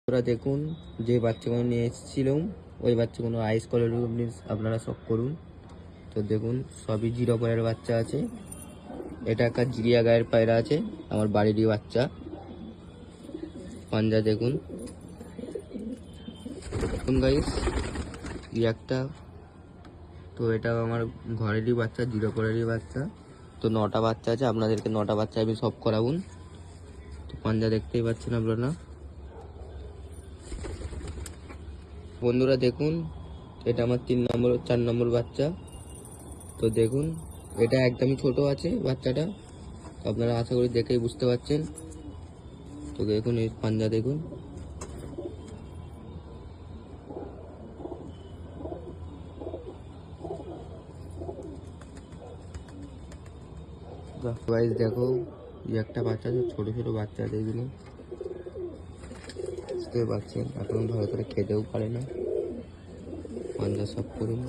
ওরা দেখুন যে বাচ্চাগুলো নিয়ে এসেছিলাম ওই বাচ্চাগুলো আইস কোয়ালিটি আপনারা সব করুন। তো দেখুন সবই জিরো পয়ের বাচ্চা আছে। এটা একটা জিরিয়া গায়ের পায়রা আছে, আমার বাড়িরই বাচ্চা। পাঞ্জা দেখুন গাইস, একটা তো এটা আমার ঘরেরই বাচ্চা, জিরো পয়েরই বাচ্চা। তো 9টা বাচ্চা আছে, আপনাদেরকে 9টা বাচ্চা আমি সব করাবুন। তো পাঞ্জা দেখতেই পাচ্ছেন আপনারা বন্ধুরা। দেখুন এটা আমার 4 নম্বর বাচ্চা। তো দেখুন এটা একদমই ছোট আছে বাচ্চাটা, তো আপনারা আশা করি দেখেই বুঝতে পারছেন। তো দেখুন এই পাঞ্জা দেখুন। গাইস দেখো একটা বাচ্চা আছে, ছোট ছোট বাচ্চা আছে এগুলো, বুঝতে পারছেন। এখন ভালো করে খেতেও পারে না। পাঞ্জা সব করুন।